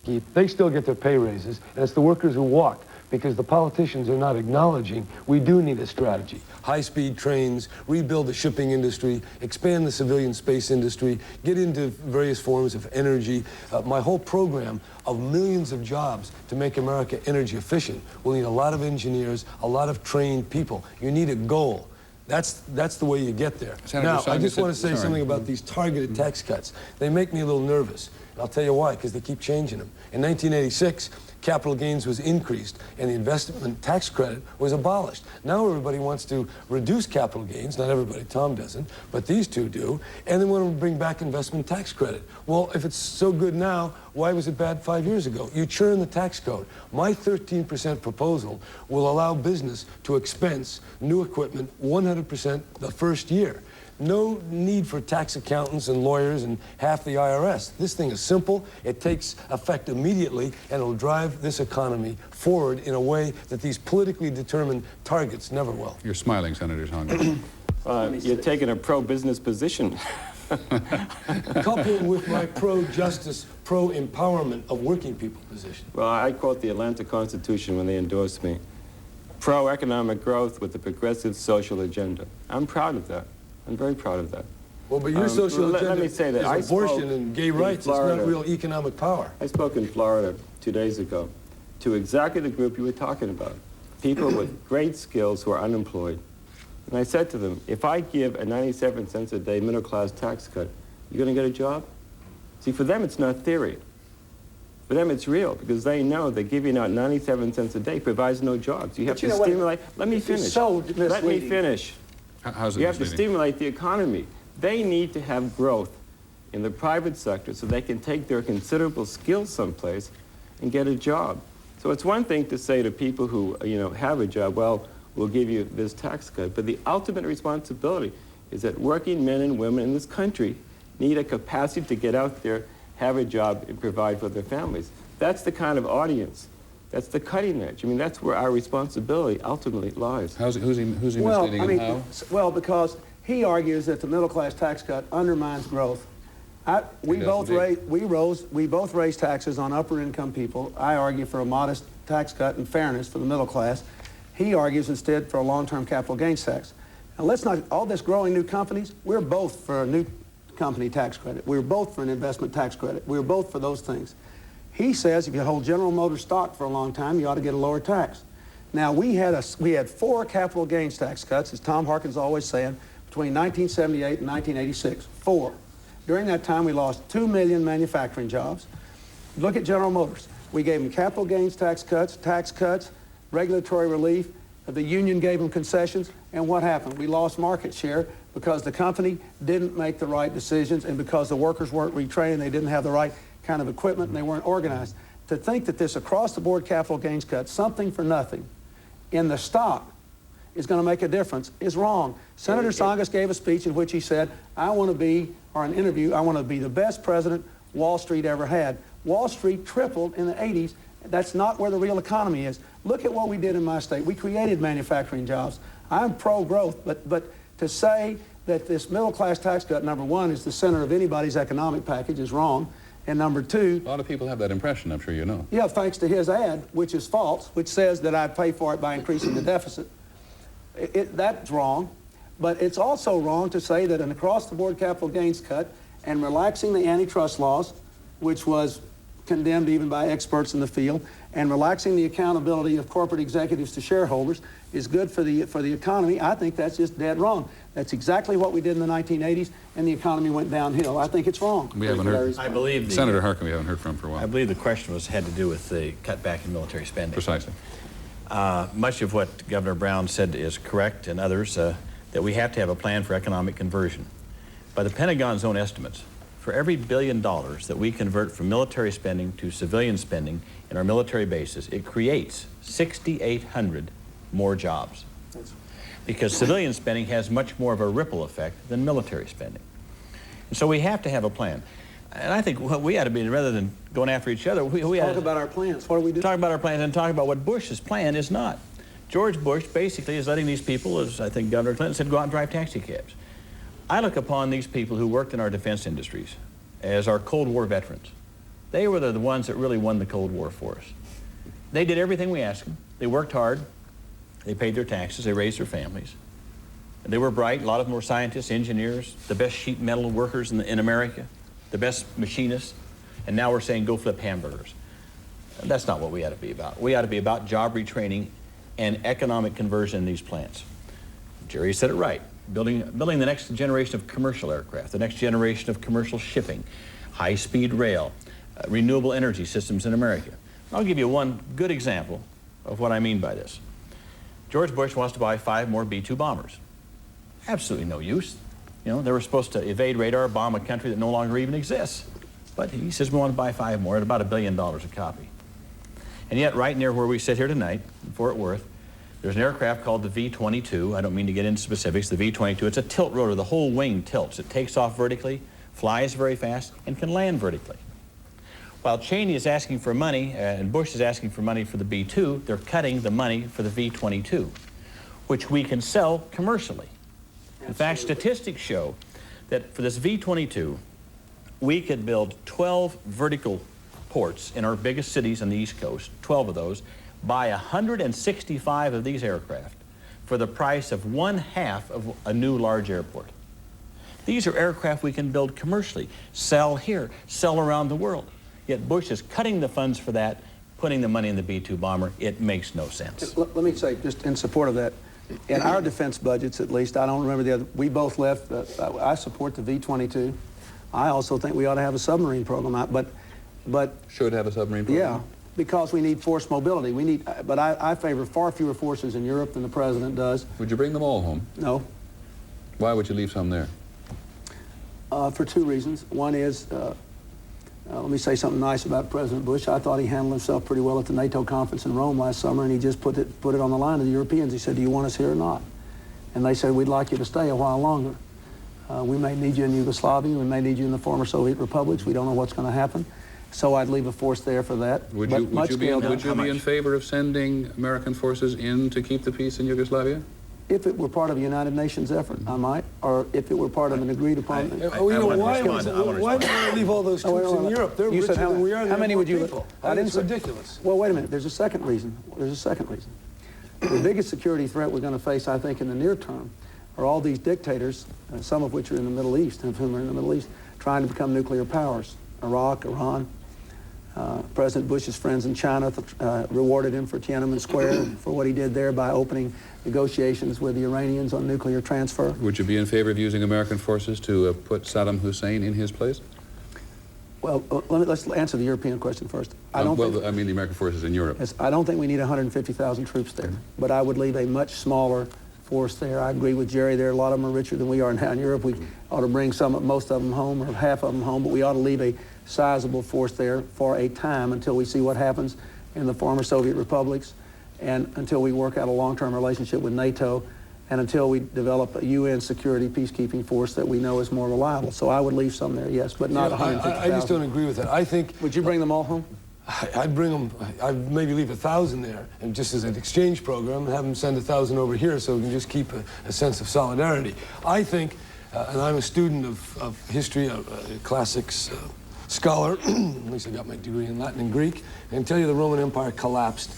Keith, they still get their pay raises, and it's the workers who walk, because the politicians are not acknowledging we do need a strategy. High-speed trains, rebuild the shipping industry, expand the civilian space industry, get into various forms of energy. My whole program of millions of jobs to make America energy efficient will need a lot of engineers, a lot of trained people. You need a goal. That's the way you get there. Senator now, I just want to say sorry. something about these targeted tax cuts. They make me a little nervous. I'll tell you why, because they keep changing them. In 1986, capital gains was increased and the investment tax credit was abolished. Now everybody wants to reduce capital gains. Not everybody, Tom doesn't, but these two do. And they want to bring back investment tax credit. Well, if it's so good now, why was it bad 5 years ago? You churn the tax code. My 13% proposal will allow business to expense new equipment 100% the first year. No need for tax accountants and lawyers and half the IRS. This thing is simple, it takes effect immediately, and it'll drive this economy forward in a way that these politically determined targets never will. You're smiling, Senator Tsongas. You're taking a pro-business position. Coupled with my pro-justice, pro-empowerment of working people position. Well, I quote the Atlanta Constitution when they endorsed me. Pro-economic growth with a progressive social agenda. I'm proud of that. I'm very proud of that. Well, but your social agenda let me say that is abortion and gay rights. It's not real economic power. I spoke in Florida 2 days ago to exactly the group you were talking about. People with great skills who are unemployed. And I said to them, if I give a 97 cents a day middle-class tax cut, you're going to get a job? See, for them, it's not theory. For them, it's real, because they know that giving out 97 cents a day provides no jobs. You have to stimulate. Let me finish. Let me finish. How's it You have to stimulate the economy. They need to have growth in the private sector so they can take their considerable skills someplace and get a job. So it's one thing to say to people who, have a job, well, we'll give you this tax cut. But the ultimate responsibility is that working men and women in this country need a capacity to get out there, have a job, and provide for their families. That's the kind of audience. That's the cutting edge. I mean, that's where our responsibility ultimately lies. Who's he misleading and how? Well, because he argues that the middle-class tax cut undermines growth. We both raised taxes on upper-income people. I argue for a modest tax cut and fairness for the middle class. He argues instead for a long-term capital gains tax. Now, let's not, all this growing new companies, we're both for a new company tax credit. We're both for an investment tax credit. We're both for those things. He says if you hold General Motors stock for a long time, you ought to get a lower tax. Now, we had 4 capital gains tax cuts, as Tom Harkin's always saying, between 1978 and 1986. 4. During that time, we lost 2 million manufacturing jobs. Look at General Motors. We gave them capital gains tax cuts, regulatory relief. The union gave them concessions, and what happened? We lost market share because the company didn't make the right decisions and because the workers weren't retrained, they didn't have the right kind of equipment, and they weren't organized. To think that this across-the-board capital gains cut, something for nothing, in the stock is going to make a difference is wrong. Senator Tsongas gave a speech in which he said, I want to be the best president Wall Street ever had. Wall Street tripled in the 80s. That's not where the real economy is. Look at what we did in my state. We created manufacturing jobs. I'm pro-growth, but to say that this middle-class tax cut, number one, is the center of anybody's economic package is wrong. And number two... A lot of people have that impression, I'm sure you know. Yeah, thanks to his ad, which is false, which says that I pay for it by increasing the deficit. That's wrong. But it's also wrong to say that an across-the-board capital gains cut and relaxing the antitrust laws, which was condemned even by experts in the field, and relaxing the accountability of corporate executives to shareholders is good for the economy. I think that's just dead wrong. That's exactly what we did in the 1980s, and the economy went downhill. I think it's wrong. We haven't heard. I believe Senator Harkin, we haven't heard from for a while. I believe the question had to do with the cutback in military spending. Precisely. Much of what Governor Brown said is correct, and others, that we have to have a plan for economic conversion. By the Pentagon's own estimates, for every $1 billion that we convert from military spending to civilian spending in our military bases, it creates 6,800 more jobs. Because civilian spending has much more of a ripple effect than military spending. And so we have to have a plan. And I think what we ought to be, rather than going after each other, we ought to talk about our plans. What do we do? Talk about our plans and talk about what Bush's plan is not. George Bush basically is letting these people, as I think Governor Clinton said, go out and drive taxi cabs. I look upon these people who worked in our defense industries as our Cold War veterans. They were the ones that really won the Cold War for us. They did everything we asked them. They worked hard. They paid their taxes. They raised their families. They were bright. A lot of them were scientists, engineers, the best sheet metal workers in America, the best machinists. And now we're saying go flip hamburgers. That's not what we ought to be about. We ought to be about job retraining and economic conversion in these plants. Jerry said it right. Building the next generation of commercial aircraft, the next generation of commercial shipping, high-speed rail, renewable energy systems in America. I'll give you one good example of what I mean by this. George Bush wants to buy 5 more B-2 bombers. Absolutely no use. You know, they were supposed to evade radar, bomb a country that no longer even exists. But he says we want to buy 5 more at about $1 billion a copy. And yet, right near where we sit here tonight, in Fort Worth, there's an aircraft called the V-22. I don't mean to get into specifics. The V-22, it's a tilt rotor. The whole wing tilts. It takes off vertically, flies very fast, and can land vertically. While Cheney is asking for money, and Bush is asking for money for the B-2, they're cutting the money for the V-22, which we can sell commercially. In fact, statistics show that for this V-22, we could build 12 vertical ports in our biggest cities on the East Coast, 12 of those, buy 165 of these aircraft for the price of 1/2 of a new large airport. These are aircraft we can build commercially, sell here, sell around the world. Yet Bush is cutting the funds for that, putting the money in the B-2 bomber. It makes no sense. Let me say, just in support of that, in our defense budgets, at least, I don't remember the other, we both left, I support the V-22. I also think we ought to have a submarine program, but Should have a submarine program? yeah, because we need force mobility. We need, but I favor far fewer forces in Europe than the president does. Would you bring them all home? No. Why would you leave some there? For 2 reasons. One is, let me say something nice about President Bush. I thought he handled himself pretty well at the NATO conference in Rome last summer, and he just put it on the line to the Europeans. He said, do you want us here or not? And they said, we'd like you to stay a while longer. We may need you in Yugoslavia. We may need you in the former Soviet republics. We don't know what's going to happen. So I'd leave a force there for that. Would you be in favor of sending American forces in to keep the peace in Yugoslavia? If it were part of a United Nations effort, I might, or if it were part of an agreed upon. Why do you leave all those troops in Europe? They're richer than we are. How many would you? It's ridiculous. Well, wait a minute. There's a second reason. The biggest security threat we're going to face, I think, in the near term, are all these dictators, some of which are in the Middle East, of whom are in the Middle East, trying to become nuclear powers. Iraq, Iran. President Bush's friends in China rewarded him for Tiananmen Square for what he did there by opening negotiations with the Iranians on nuclear transfer. Would you be in favor of using American forces to put Saddam Hussein in his place? Well, let's answer the European question first. I mean the American forces in Europe. Yes, I don't think we need 150,000 troops there, but I would leave a much smaller force there. I agree with Jerry there. A lot of them are richer than we are now in Europe. We ought to bring most of them home, or half of them home, but we ought to leave a sizable force there for a time until we see what happens in the former Soviet republics, and until we work out a long-term relationship with NATO, and until we develop a UN security peacekeeping force that we know is more reliable. So I would leave some there, yes, but not 150,000. I just don't agree with that. I think... Would you bring them all home? I'd bring them, I'd maybe leave 1,000 there, and just as an exchange program, and have them send 1,000 over here so we can just keep a sense of solidarity. I think, and I'm a student of history, a classics scholar, at least I got my degree in Latin and Greek, I can tell you the Roman Empire collapsed,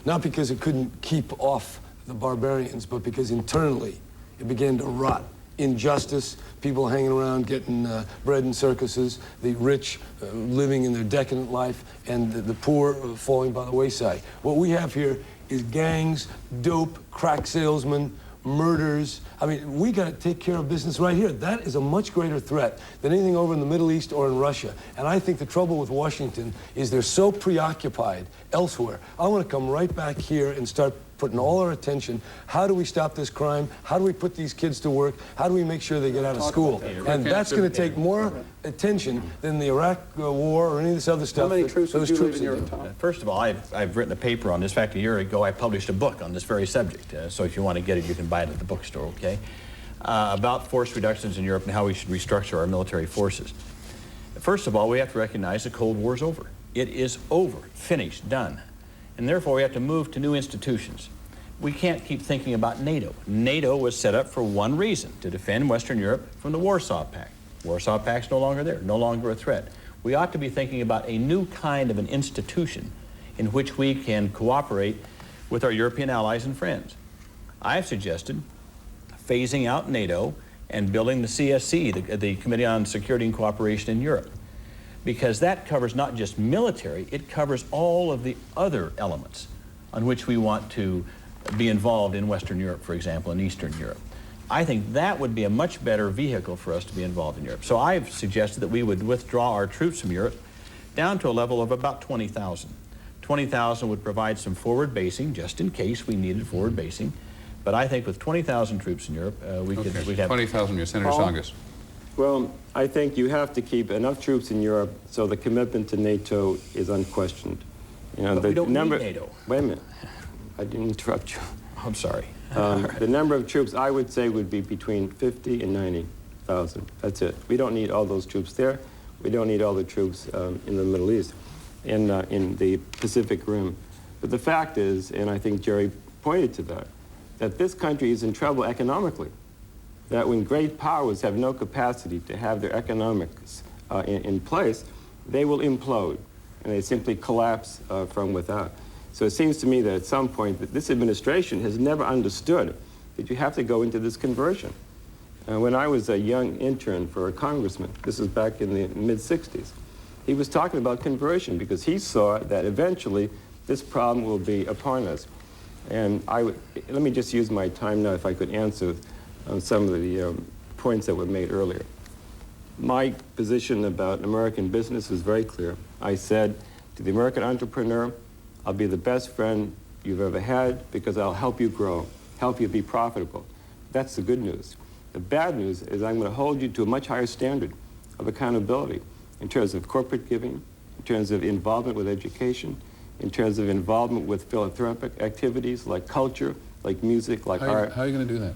not because it couldn't keep off the barbarians, but because internally it began to rot. Injustice, people hanging around getting bread in circuses, the rich living in their decadent life, and the poor falling by the wayside. What we have here is gangs, dope, crack salesmen, murders. I mean, we got to take care of business right here. That is a much greater threat than anything over in the Middle East or in Russia. And I think the trouble with Washington is they're so preoccupied elsewhere. I want to come right back here and start putting all our attention. How do we stop this crime? How do we put these kids to work? How do we make sure they get out of school? And that's going to take more attention than the Iraq war or any of this other stuff. How many troops would you leave in Europe, Tom? First of all, I've written a paper on this. In fact, a year ago, I published a book on this very subject. So if you want to get it, you can buy it at the bookstore, okay? About force reductions in Europe and how we should restructure our military forces. First of all, we have to recognize the Cold War is over. It is over, finished, done. And therefore, we have to move to new institutions. We can't keep thinking about NATO. NATO was set up for one reason, to defend Western Europe from the Warsaw Pact. Warsaw Pact's no longer there, no longer a threat. We ought to be thinking about a new kind of an institution in which we can cooperate with our European allies and friends. I've suggested phasing out NATO and building the CSC, the Committee on Security and Cooperation in Europe, because that covers not just military, it covers all of the other elements on which we want to be involved in Western Europe, for example, and Eastern Europe. I think that would be a much better vehicle for us to be involved in Europe. So I've suggested that we would withdraw our troops from Europe down to a level of about 20,000. 20,000 would provide some forward basing, just in case we needed forward basing. But I think with 20,000 troops in Europe, we'd have... 20,000, your Senator Tsongas. Well, I think you have to keep enough troops in Europe so the commitment to NATO is unquestioned. You know, but we don't need NATO. Wait a minute. I didn't interrupt you. I'm sorry. The number of troops, I would say, would be between 50 and 90,000. That's it. We don't need all those troops there. We don't need all the troops in the Middle East, in the Pacific Rim. But the fact is, and I think Jerry pointed to that this country is in trouble economically. That when great powers have no capacity to have their economics in place, they will implode, and they simply collapse from without. So it seems to me that at some point that this administration has never understood that you have to go into this conversion. When I was a young intern for a congressman, this was back in the mid-60s, he was talking about conversion because he saw that eventually this problem will be upon us. And let me just use my time now if I could answer some of the points that were made earlier. My position about American business was very clear. I said to the American entrepreneur, I'll be the best friend you've ever had because I'll help you grow, help you be profitable. That's the good news. The bad news is I'm going to hold you to a much higher standard of accountability in terms of corporate giving, in terms of involvement with education, in terms of involvement with philanthropic activities like culture, like music, like art. How are you going to do that?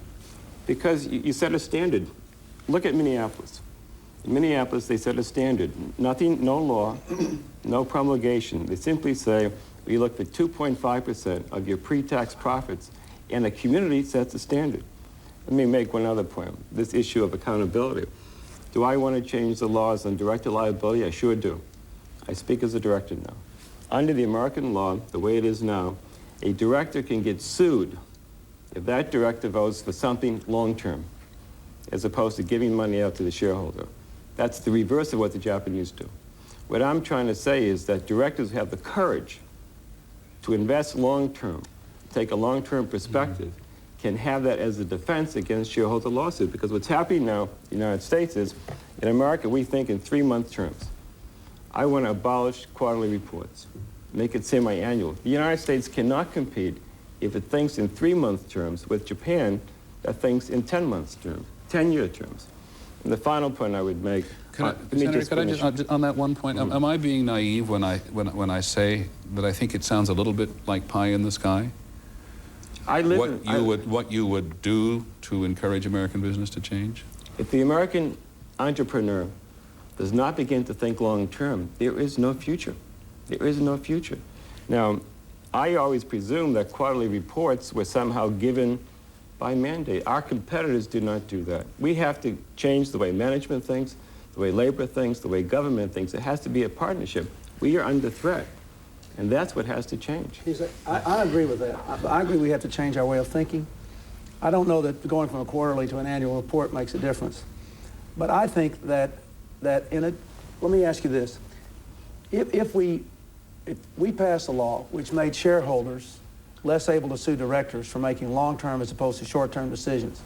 Because you set a standard. Look at Minneapolis. In Minneapolis, they set a standard. Nothing, no law, no promulgation. They simply say, we look for 2.5% of your pre-tax profits, and the community sets a standard. Let me make one other point, this issue of accountability. Do I want to change the laws on director liability? I sure do. I speak as a director now. Under the American law, the way it is now, a director can get sued if that director votes for something long-term, as opposed to giving money out to the shareholder. That's the reverse of what the Japanese do. What I'm trying to say is that directors have the courage to invest long-term, take a long-term perspective, can have that as a defense against shareholder lawsuit. Because what's happening now in the United States is, in America, we think in 3-month terms. I want to abolish quarterly reports, make it semi-annual. The United States cannot compete if it thinks in 3-month terms with Japan that thinks in 10-month terms, 10-year terms. And the final point I would make, Senator, could I just, on that one point, am I being naive when I say that I think it sounds a little bit like pie in the sky? What you would do to encourage American business to change? If the American entrepreneur does not begin to think long-term, there is no future. There is no future. Now, I always presume that quarterly reports were somehow given by mandate. Our competitors do not do that. We have to change the way management thinks, the way labor thinks, the way government thinks. It has to be a partnership. We are under threat, and that's what has to change. I agree with that. I agree we have to change our way of thinking. I don't know that going from a quarterly to an annual report makes a difference. But I think that let me ask you this. If we pass a law which made shareholders less able to sue directors for making long-term as opposed to short-term decisions,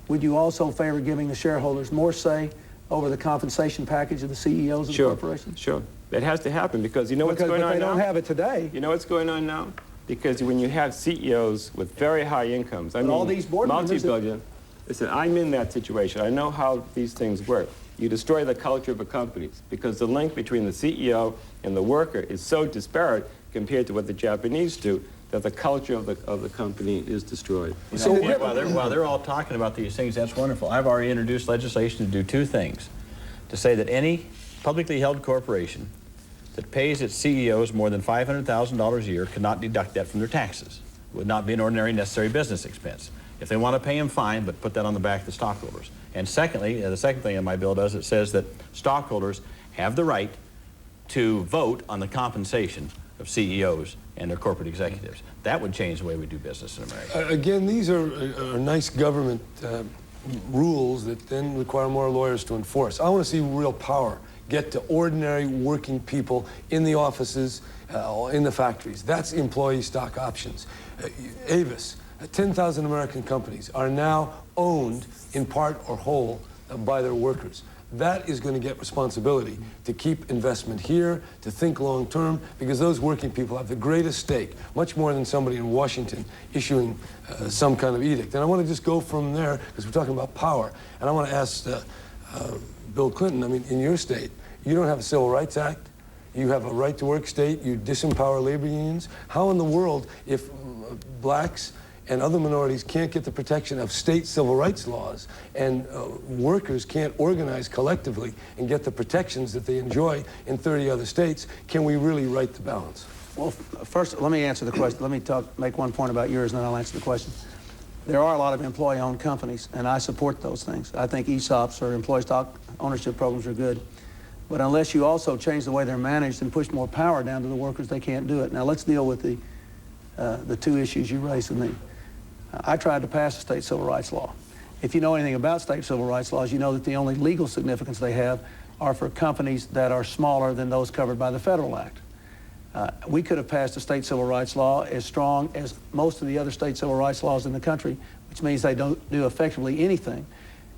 would you also favor giving the shareholders more say over the compensation package of the CEOs of the corporations? Sure. That has to happen because you know what's going on now? They don't have it today. You know what's going on now? Because when you have CEOs with very high incomes, I mean, all these board members, multi-billion, listen, I'm in that situation. I know how these things work. You destroy the culture of a company because the link between the CEO and the worker is so disparate compared to what the Japanese do that the culture of the company is destroyed. You know, while they're all talking about these things, that's wonderful. I've already introduced legislation to do 2 things. To say that any publicly held corporation that pays its CEOs more than $500,000 a year cannot deduct that from their taxes. It would not be an ordinary necessary business expense. If they want to pay them, fine, but put that on the back of the stockholders. And secondly, the second thing in my bill does, it says that stockholders have the right to vote on the compensation of CEOs and their corporate executives. That would change the way we do business in America. Again, these are nice government rules that then require more lawyers to enforce. I want to see real power get to ordinary working people in the offices, in the factories. That's employee stock options. Avis, 10,000 American companies are now owned in part or whole by their workers. That is going to get responsibility to keep investment here, to think long term, because those working people have the greatest stake, much more than somebody in Washington issuing some kind of edict. And I want to just go from there, because we're talking about power. And I want to ask Bill Clinton, I mean, in your state, you don't have a Civil Rights Act. You have a right-to-work state. You disempower labor unions. How in the world, if blacks and other minorities can't get the protection of state civil rights laws, and workers can't organize collectively and get the protections that they enjoy in 30 other states, can we really right the balance? Well, first, let me answer the question. Let me make one point about yours, and then I'll answer the question. There are a lot of employee-owned companies, and I support those things. I think ESOPs or employee stock ownership programs are good. But unless you also change the way they're managed and push more power down to the workers, they can't do it. Now, let's deal with the two issues you raised with me. I tried to pass a state civil rights law. If you know anything about state civil rights laws, you know that the only legal significance they have are for companies that are smaller than those covered by the Federal Act. We could have passed a state civil rights law as strong as most of the other state civil rights laws in the country, which means they don't do effectively anything.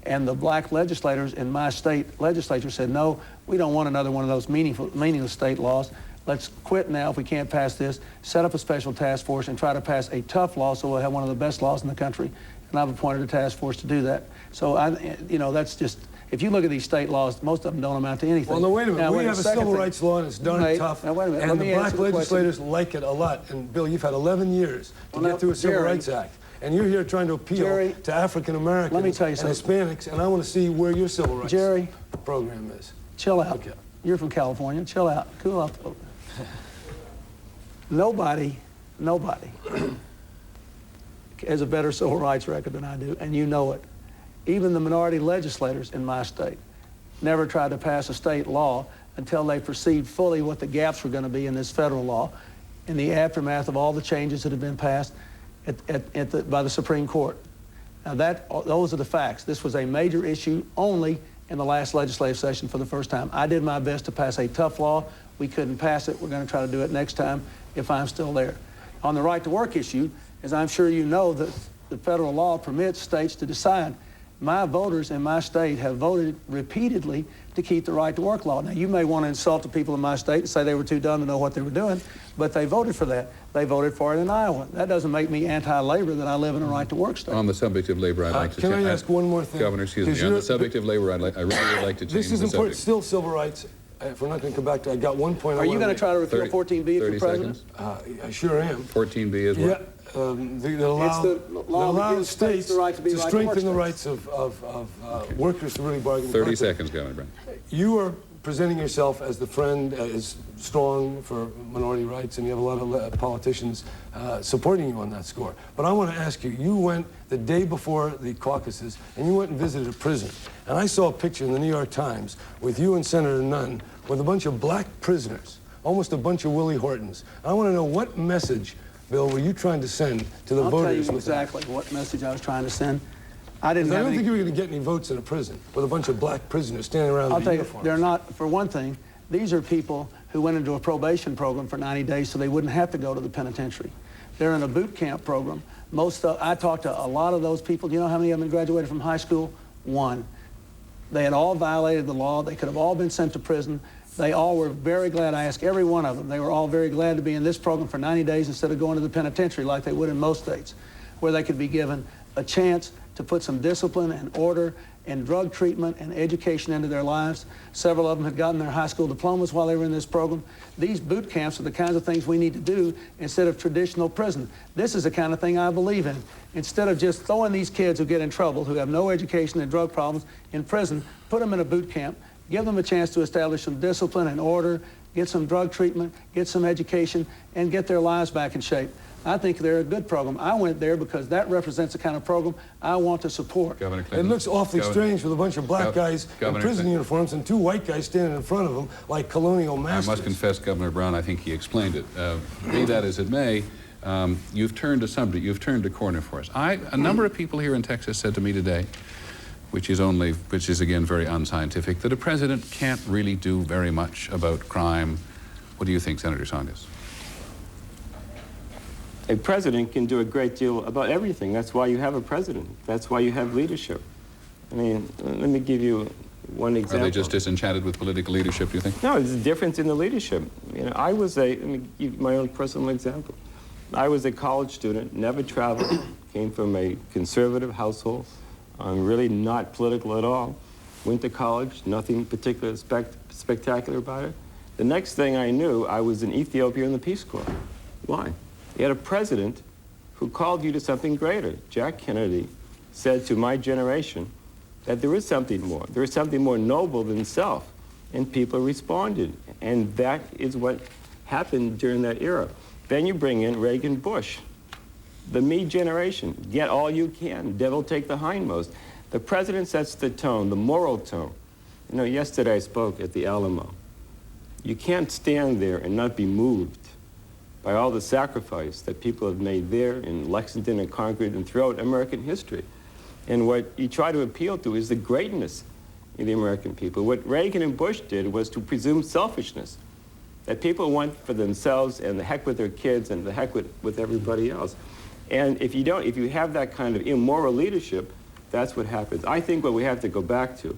And the black legislators in my state legislature said, no, we don't want another one of those meaningless state laws. Let's quit now if we can't pass this, set up a special task force and try to pass a tough law so we'll have one of the best laws in the country. And I've appointed a task force to do that. So, that's just, if you look at these state laws, most of them don't amount to anything. Well, no, wait a minute. Now, we have a civil rights law, and it's darn tough. Now, wait a minute. And the black legislators like it a lot. And, Bill, you've had 11 years to get through a Civil Rights Act. And you're here trying to appeal to African Americans let me tell you and Hispanics, and I want to see where your civil rights program is. Chill out. Okay. You're from California. Chill out. Cool out. Nobody has a better civil rights record than I do, and you know it. Even the minority legislators in my state never tried to pass a state law until they perceived fully what the gaps were going to be in this federal law in the aftermath of all the changes that have been passed by the Supreme Court. Now those are the facts. This was a major issue only in the last legislative session for the first time. I did my best to pass a tough law. We couldn't pass it. We're going to try to do it next time if I'm still there. On the right to work issue, as I'm sure you know, that the federal law permits states to decide. My voters in my state have voted repeatedly to keep the right to work law. Now, you may want to insult the people in my state and say they were too dumb to know what they were doing, but they voted for that. They voted for it in Iowa. That doesn't make me anti-labor that I live in a right to work state. On the subject of labor, I'd like to Can I ask one more thing? Governor, excuse me. On the subject of labor, I really would like to change This is the important. subject. Still civil rights. If we're not going to come back to, I got one point. Are you going to try to repeal 14B if you're president? I sure am. 14B is what? Yeah. That allows states to strengthen the rights of workers to really bargain. 30 seconds, Governor Brown. You are presenting yourself as the friend, as strong for minority rights, and you have a lot of politicians supporting you on that score. But I want to ask you, you went the day before the caucuses, and you went and visited a prison. And I saw a picture in the New York Times with you and Senator Nunn with a bunch of black prisoners, almost a bunch of Willie Hortons. I want to know what message, Bill, were you trying to send to the voters? I'll tell you exactly what message I was trying to send. I don't think you were going to get any votes in a prison with a bunch of black prisoners standing around in uniforms. I'll tell you, they're not, for one thing, these are people who went into a probation program for 90 days so they wouldn't have to go to the penitentiary. They're in a boot camp program. I talked to a lot of those people. Do you know how many of them graduated from high school? One. They had all violated the law. They could have all been sent to prison. They all were very glad. I asked every one of them. They were all very glad to be in this program for 90 days instead of going to the penitentiary like they would in most states, where they could be given a chance to put some discipline and order and drug treatment and education into their lives. Several of them had gotten their high school diplomas while they were in this program. These boot camps are the kinds of things we need to do instead of traditional prison. This is the kind of thing I believe in. Instead of just throwing these kids who get in trouble, who have no education and drug problems, in prison, put them in a boot camp, give them a chance to establish some discipline and order, get some drug treatment, get some education, and get their lives back in shape. I think they're a good program. I went there because that represents the kind of program I want to support. Governor It Clinton. looks awfully strange with a bunch of black guys in Governor prison Clinton. uniforms and 2 white guys standing in front of them like colonial I masters. must confess, Governor Brown, I think he explained it. Be that as it may, you've turned a subject, you've turned a corner for us. A number of people here in Texas said to me today, which is again very unscientific, that a president can't really do very much about crime. What do you think, Senator Tsongas? A president can do a great deal about everything. That's why you have a president. That's why you have leadership. I mean, let me give you one example. Are they just disenchanted with political leadership, do you think? No, there's a difference in the leadership. You know, let me give my own personal example. I was a college student, never traveled, came from a conservative household. I'm really not political at all. Went to college, nothing particularly spectacular about it. The next thing I knew, I was in Ethiopia in the Peace Corps. Why? You had a president who called you to something greater. Jack Kennedy said to my generation that there is something more. There is something more noble than self. And people responded. And that is what happened during that era. Then you bring in Reagan Bush. The me generation, get all you can, devil take the hindmost. The president sets the tone, the moral tone. You know, yesterday I spoke at the Alamo. You can't stand there and not be moved by all the sacrifice that people have made there in Lexington and Concord and throughout American history. And what you try to appeal to is the greatness of the American people. What Reagan and Bush did was to presume selfishness, that people want for themselves and the heck with their kids and the heck with everybody else. And if you have that kind of immoral leadership, that's what happens. I think what we have to go back to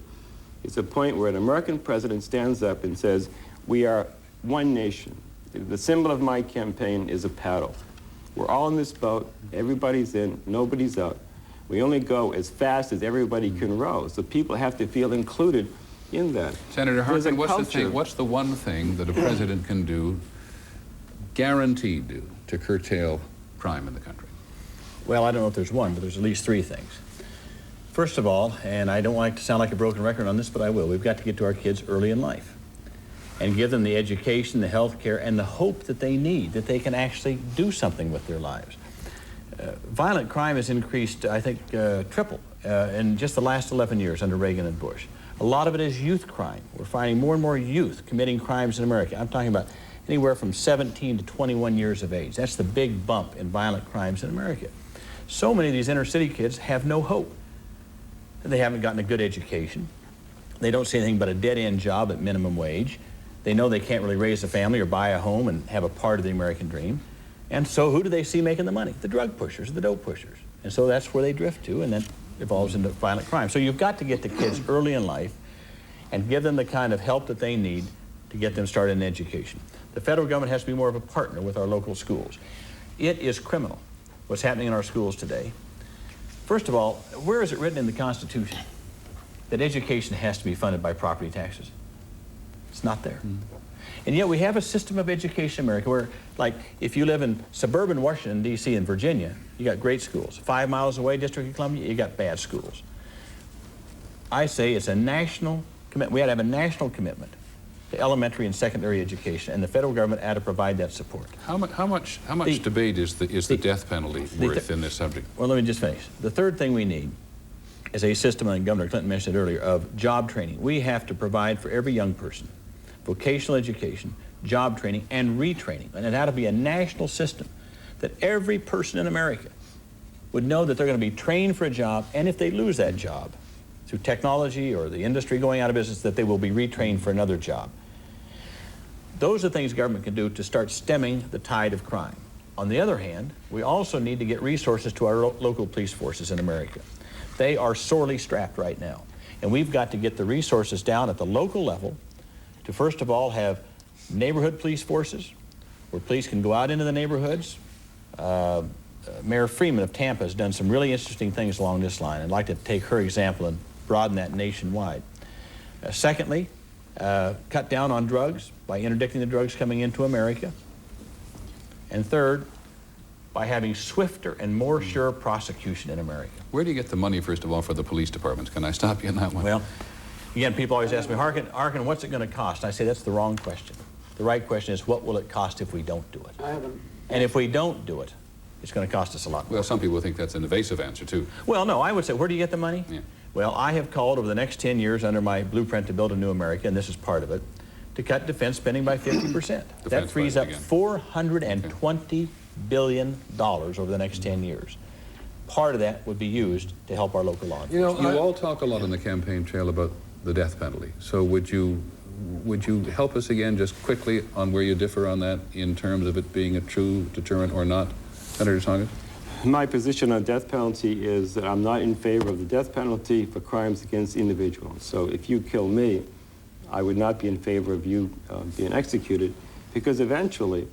is a point where an American president stands up and says, we are one nation. The symbol of my campaign is a paddle. We're all in this boat, everybody's in, nobody's out. We only go as fast as everybody can row, so people have to feel included in that. Senator Harkin, what's the one thing that a president can do, guaranteed do, to curtail crime in the country? Well, I don't know if there's one, but there's at least 3 things. First of all, and I don't like to sound like a broken record on this, but I will, we've got to get to our kids early in life and give them the education, the health care, and the hope that they need, that they can actually do something with their lives. Violent crime has increased, I think, triple in just the last 11 years under Reagan and Bush. A lot of it is youth crime. We're finding more and more youth committing crimes in America. I'm talking about anywhere from 17 to 21 years of age. That's the big bump in violent crimes in America. So many of these inner city kids have no hope. They haven't gotten a good education. They don't see anything but a dead-end job at minimum wage. They know they can't really raise a family or buy a home and have a part of the American dream. And so who do they see making the money? The drug pushers, the dope pushers. And so that's where they drift to, and then evolves into violent crime. So you've got to get the kids early in life and give them the kind of help that they need to get them started in education. The federal government has to be more of a partner with our local schools. It is criminal what's happening in our schools today. First of all, where is it written in the Constitution that education has to be funded by property taxes? It's not there. And yet we have a system of education in America where, like, if you live in suburban Washington, D.C. and Virginia, you got great schools. 5 miles away, District of Columbia, you got bad schools. I say it's a national commitment. We ought to have a national commitment to elementary and secondary education, and the federal government ought to provide that support. How much debate is the death penalty worth in this subject? Well, let me just finish. The third thing we need is a system, and Governor Clinton mentioned it earlier, of job training. We have to provide for every young person vocational education, job training, and retraining. And it ought to be a national system that every person in America would know that they're going to be trained for a job, and if they lose that job through technology or the industry going out of business, that they will be retrained for another job. Those are things government can do to start stemming the tide of crime. On the other hand, we also need to get resources to our local police forces in America. They are sorely strapped right now, and we've got to get the resources down at the local level to first of all have neighborhood police forces where police can go out into the neighborhoods. Mayor Freeman of Tampa has done some really interesting things along this line. I'd like to take her example and broaden that nationwide. Secondly, cut down on drugs by interdicting the drugs coming into America. And third, by having swifter and more sure prosecution in America. Where do you get the money, first of all, for the police departments? Can I stop you on that one? Well, again, people always ask me, Harkin, what's it going to cost? I say that's the wrong question. The right question is, what will it cost if we don't do it? I haven't. And if we don't do it, it's going to cost us a lot more. Well, some people think that's an evasive answer, too. Well, no, I would say, where do you get the money? Yeah. Well, I have called over the next 10 years under my blueprint to build a new America, and this is part of it, to cut defense spending by 50%. That frees up $420 billion over the next 10 years. Part of that would be used to help our local law enforcement. You all talk a lot on the campaign trail about the death penalty. So would you help us again just quickly on where you differ on that in terms of it being a true deterrent or not, Senator Tsongas? My position on death penalty is that I'm not in favor of the death penalty for crimes against individuals. So if you kill me, I would not be in favor of you being executed, because eventually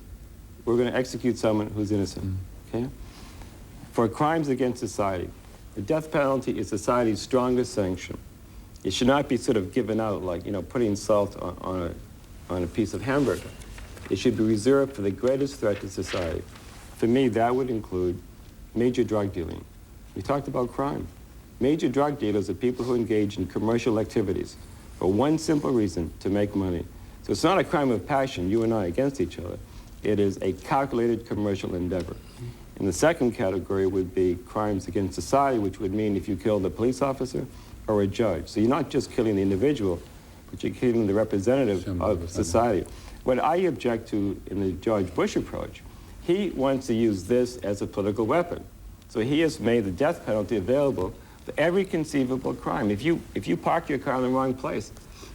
we're going to execute someone who's innocent, okay? For crimes against society, the death penalty is society's strongest sanction. It should not be sort of given out like, you know, putting salt on a piece of hamburger. It should be reserved for the greatest threat to society. For me, that would include major drug dealing. We talked about crime. Major drug dealers are people who engage in commercial activities for one simple reason: to make money. So it's not a crime of passion, you and I against each other. It is a calculated commercial endeavor. And the second category would be crimes against society, which would mean if you killed a police officer or a judge. So you're not just killing the individual, but you're killing the representative of society. What I object to in the George Bush approach, he wants to use this as a political weapon. So he has made the death penalty available for every conceivable crime. If you park your car in the wrong place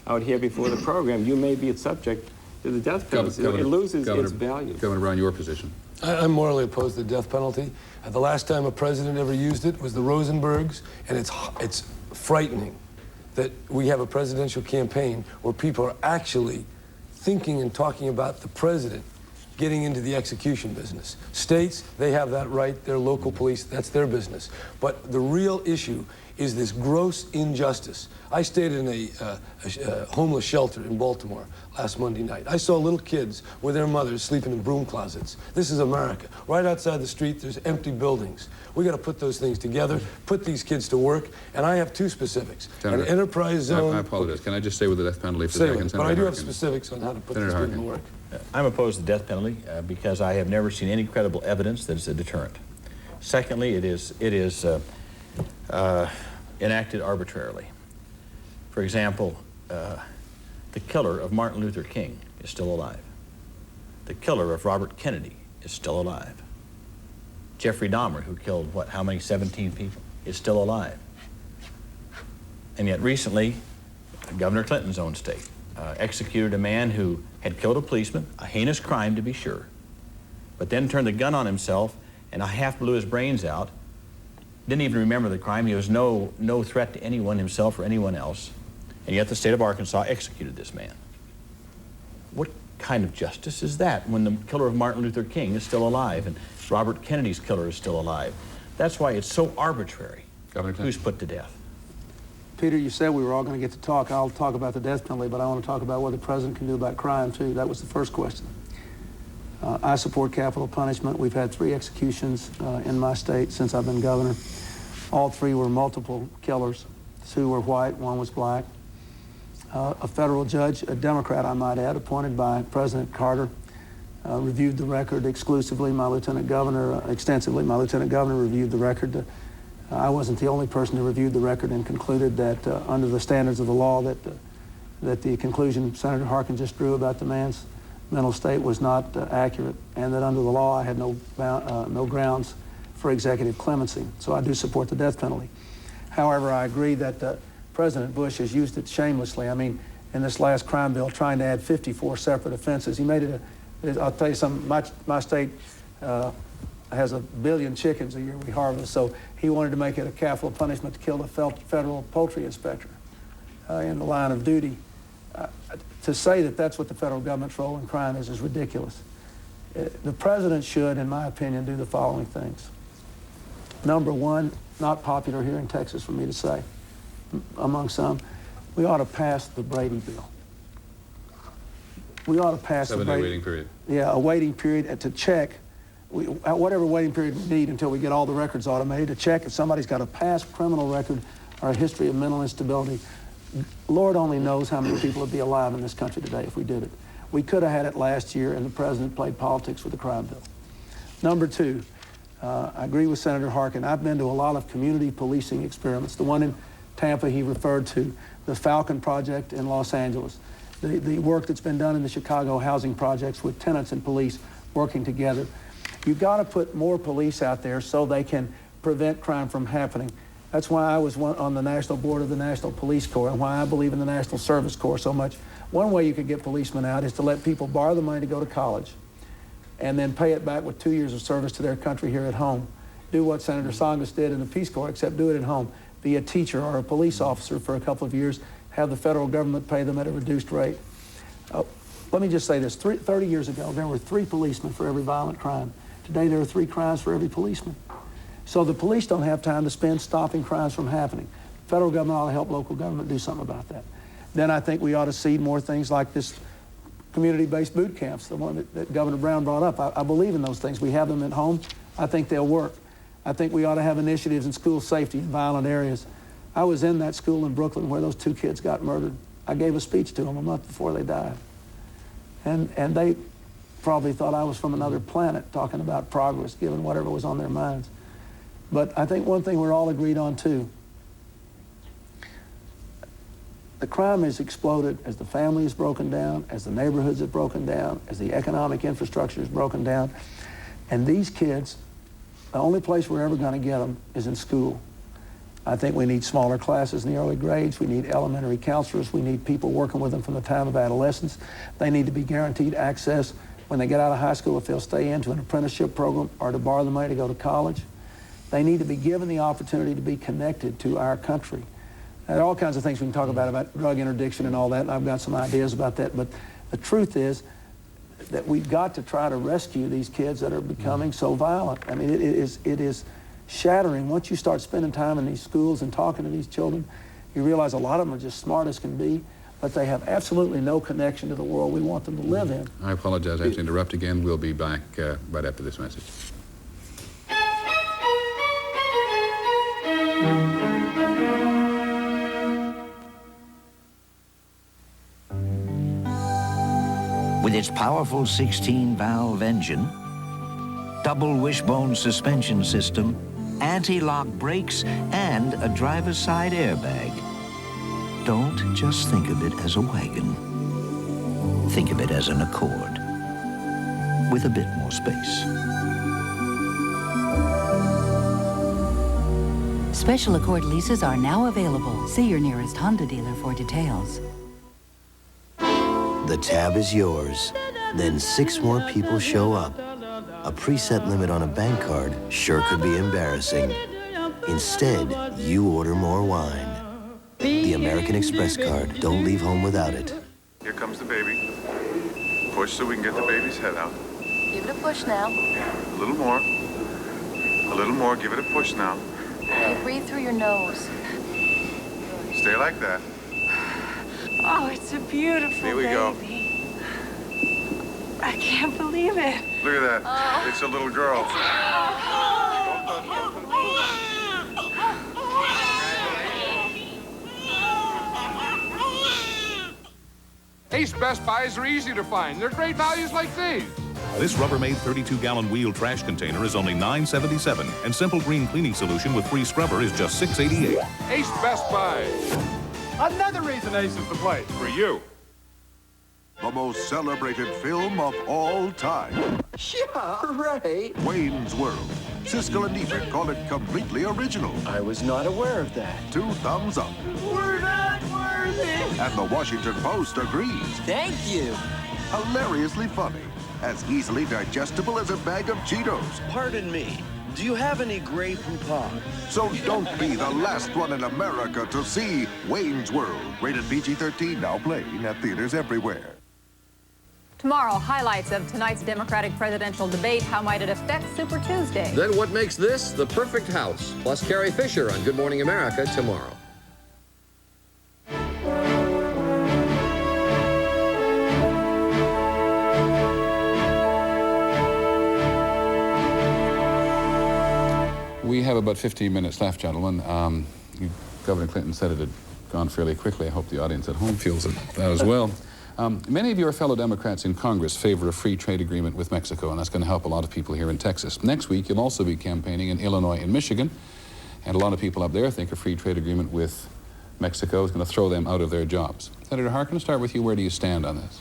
out here before the program, you may be subject to the death penalty. It loses its value. Governor Brown, your position? I'm morally opposed to the death penalty. The last time a president ever used it was the Rosenbergs, and it's frightening that we have a presidential campaign where people are actually thinking and talking about the president getting into the execution business. States, they have that right. Their local police, that's their business. But the real issue is this gross injustice. I stayed in a homeless shelter in Baltimore last Monday night. I saw little kids with their mothers sleeping in broom closets. This is America. Right outside the street, there's empty buildings. We got to put those things together, put these kids to work, and I have two specifics. Senator, an enterprise zone. I apologize. Can I just stay with the death penalty for a second? But I do have specifics on how to put this to work. I'm opposed to the death penalty because I have never seen any credible evidence that it's a deterrent. Secondly, it is enacted arbitrarily. For example, the killer of Martin Luther King is still alive. The killer of Robert Kennedy is still alive. Jeffrey Dahmer, who killed, what, how many, 17 people, is still alive. And yet recently, Governor Clinton's own state executed a man who had killed a policeman, a heinous crime to be sure, but then turned the gun on himself and half blew his brains out. Didn't even remember the crime. He was no threat to anyone, himself or anyone else. And yet the state of Arkansas executed this man. What kind of justice is that when the killer of Martin Luther King is still alive and Robert Kennedy's killer is still alive? That's why it's so arbitrary who's put to death. Peter, you said we were all going to get to talk. I'll talk about the death penalty, but I want to talk about what the president can do about crime, too. That was the first question. I support capital punishment. We've had 3 executions in my state since I've been governor. All 3 were multiple killers. 2 were white, 1 was black. A federal judge, a Democrat, I might add, appointed by President Carter, reviewed the record exclusively. My lieutenant governor, extensively. My lieutenant governor reviewed the record. I wasn't the only person who reviewed the record and concluded that under the standards of the law that the conclusion Senator Harkin just drew about the man's mental state was not accurate, and that under the law I had no grounds for executive clemency. So I do support the death penalty. However, I agree that President Bush has used it shamelessly. I mean, in this last crime bill, trying to add 54 separate offenses, he made it I'll tell you something, my state has 1 billion chickens a year we harvest, so he wanted to make it a capital punishment to kill the federal poultry inspector in the line of duty. To say that that's what the federal government's role in crime is ridiculous. The president should, in my opinion, do the following things. Number one, not popular here in Texas for me to say, among some, we ought to pass the Brady bill. We ought to pass the Brady. 7-day waiting period. Yeah, a waiting period to check, whatever waiting period we need until we get all the records automated, to check if somebody's got a past criminal record or a history of mental instability. Lord only knows how many people would be alive in this country today if we did it. We could have had it last year, and the president played politics with the crime bill. Number two, I agree with Senator Harkin. I've been to a lot of community policing experiments. The one in Tampa he referred to, the Falcon Project in Los Angeles, the work that's been done in the Chicago housing projects with tenants and police working together. You've got to put more police out there so they can prevent crime from happening. That's why I was on the National Board of the National Police Corps and why I believe in the National Service Corps so much. One way you could get policemen out is to let people borrow the money to go to college and then pay it back with 2 years of service to their country here at home. Do what Senator Tsongas did in the Peace Corps, except do it at home. Be a teacher or a police officer for a couple of years, have the federal government pay them at a reduced rate. Let me just say this, 30 years ago, there were 3 policemen for every violent crime. Today, there are 3 crimes for every policeman. So the police don't have time to spend stopping crimes from happening. The federal government ought to help local government do something about that. Then I think we ought to seed more things like this community-based boot camps, the one that Governor Brown brought up. I believe in those things. We have them at home. I think they'll work. I think we ought to have initiatives in school safety in violent areas. I was in that school in Brooklyn where those 2 kids got murdered. I gave a speech to them a month before they died. And they probably thought I was from another planet talking about progress, given whatever was on their minds. But I think one thing we're all agreed on, too, the crime has exploded as the family is broken down, as the neighborhoods have broken down, as the economic infrastructure is broken down. And these kids, the only place we're ever going to get them is in school. I think we need smaller classes in the early grades. We need elementary counselors. We need people working with them from the time of adolescence. They need to be guaranteed access when they get out of high school, if they'll stay into an apprenticeship program or to borrow the money to go to college. They need to be given the opportunity to be connected to our country. There are all kinds of things we can talk about drug interdiction and all that, and I've got some ideas about that, but the truth is that we've got to try to rescue these kids that are becoming so violent. I mean, it is shattering. Once you start spending time in these schools and talking to these children, you realize a lot of them are just smart as can be, but they have absolutely no connection to the world we want them to live in. I apologize. I have to interrupt again. We'll be back right after this message. With its powerful 16-valve engine, double wishbone suspension system, anti-lock brakes, and a driver's side airbag. Don't just think of it as a wagon. Think of it as an Accord, with a bit more space. Special Accord leases are now available. See your nearest Honda dealer for details. The tab is yours. Then 6 more people show up. A preset limit on a bank card sure could be embarrassing. Instead, you order more wine. The American Express card. Don't leave home without it. Here comes the baby. Push so we can get the baby's head out. Give it a push now. A little more. A little more. Give it a push now. Okay, breathe through your nose. Stay like that. Oh, it's a beautiful Here we go. I can't believe it. Look at that. Oh. It's a little girl. Ace Best Buys are easy to find. They're great values like these. This Rubbermaid 32-gallon wheel trash container is only $9.77, and Simple Green cleaning solution with free scrubber is just $6.88. Ace Best Buys. Another reason Ace is the place for you. The most celebrated film of all time. Yeah, right. Wayne's World. Siskel and Ebert call it completely original. I was not aware of that. 2 thumbs up. We're not worthy. And the Washington Post agrees. Thank you. Hilariously funny. As easily digestible as a bag of Cheetos. Pardon me. Do you have any Grey Poupon? So don't be the last one in America to see Wayne's World. Rated PG-13, now playing at theaters everywhere. Tomorrow, highlights of tonight's Democratic presidential debate. How might it affect Super Tuesday? Then what makes this the perfect house? Plus Carrie Fisher on Good Morning America tomorrow. We have about 15 minutes left, gentlemen. Governor Clinton said it had gone fairly quickly. I hope the audience at home feels that as well. Many of your fellow Democrats in Congress favor a free trade agreement with Mexico, and that's going to help a lot of people here in Texas. Next week, you'll also be campaigning in Illinois and Michigan, and a lot of people up there think a free trade agreement with Mexico is going to throw them out of their jobs. Senator Harkin, start with you. Where do you stand on this?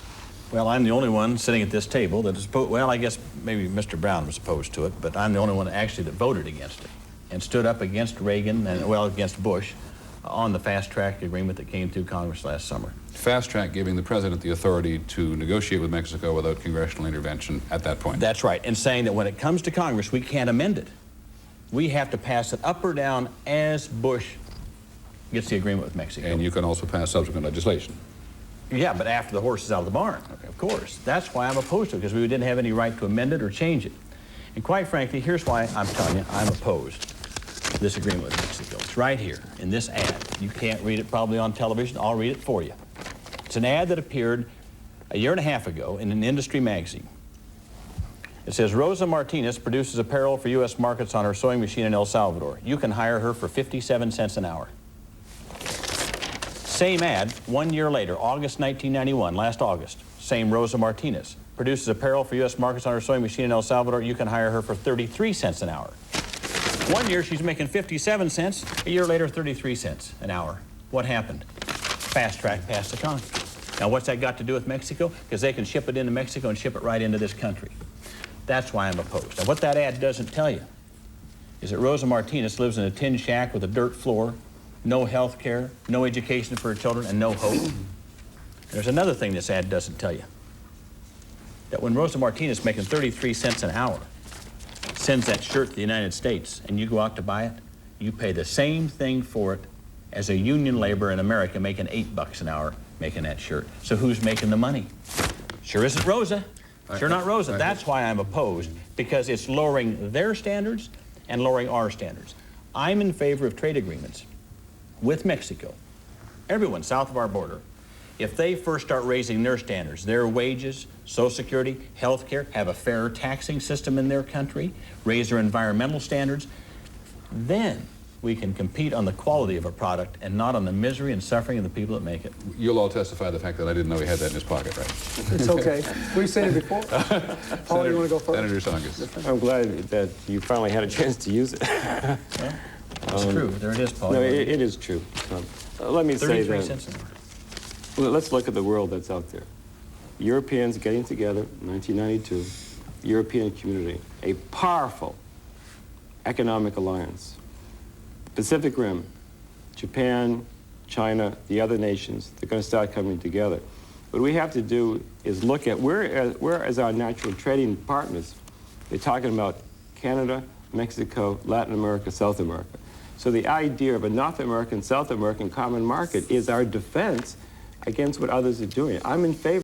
Well, I'm the only one sitting at this table that is, well, I guess maybe Mr. Brown was opposed to it, but I'm the only one actually that voted against it and stood up against Reagan and, well, against Bush on the fast-track agreement that came through Congress last summer. Fast-track giving the president the authority to negotiate with Mexico without congressional intervention at that point. That's right, and saying that when it comes to Congress, we can't amend it. We have to pass it up or down as Bush gets the agreement with Mexico. And you can also pass subsequent legislation. Yeah, but after the horse is out of the barn, okay, of course. That's why I'm opposed to it, because we didn't have any right to amend it or change it. And quite frankly, here's why I'm telling you I'm opposed to this agreement with Mexico. It's right here in this ad. You can't read it probably on television. I'll read it for you. It's an ad that appeared a year and a half ago in an industry magazine. It says, Rosa Martinez produces apparel for U.S. markets on her sewing machine in El Salvador. You can hire her for 57 cents an hour. Same ad, 1 year later, August 1991, last August, same Rosa Martinez produces apparel for U.S. markets on her sewing machine in El Salvador. You can hire her for 33 cents an hour. 1 year, she's making 57 cents. A year later, 33 cents an hour. What happened? Fast track passed the Congress. Now, what's that got to do with Mexico? Because they can ship it into Mexico and ship it right into this country. That's why I'm opposed. Now, what that ad doesn't tell you is that Rosa Martinez lives in a tin shack with a dirt floor, no health care, no education for her children, and no hope. There's another thing this ad doesn't tell you. That when Rosa Martinez, making 33 cents an hour, sends that shirt to the United States and you go out to buy it, you pay the same thing for it as a union laborer in America making $8 an hour making that shirt. So who's making the money? Sure isn't Rosa. Sure not Rosa. That's why I'm opposed, because it's lowering their standards and lowering our standards. I'm in favor of trade agreements with Mexico, everyone south of our border. If they first start raising their standards, their wages, Social Security, health care, have a fairer taxing system in their country, raise their environmental standards, then we can compete on the quality of a product and not on the misery and suffering of the people that make it. You'll all testify to the fact that I didn't know he had that in his pocket, right? It's okay. We've seen it before. Paul, you want to go first? Senator Tsongas. I'm glad that you finally had a chance to use it. Yeah, it's true. There it is, Paul. No, it is true. Let me say 33 that. cents an hour. Well, let's look at the world that's out there. Europeans getting together in 1992, European community, a powerful economic alliance. Pacific Rim, Japan, China, the other nations, they're going to start coming together. What we have to do is look at where as our natural trading partners. They're talking about Canada, Mexico, Latin America, South America. So the idea of a North American, South American common market is our defense against what others are doing. I'm in favor.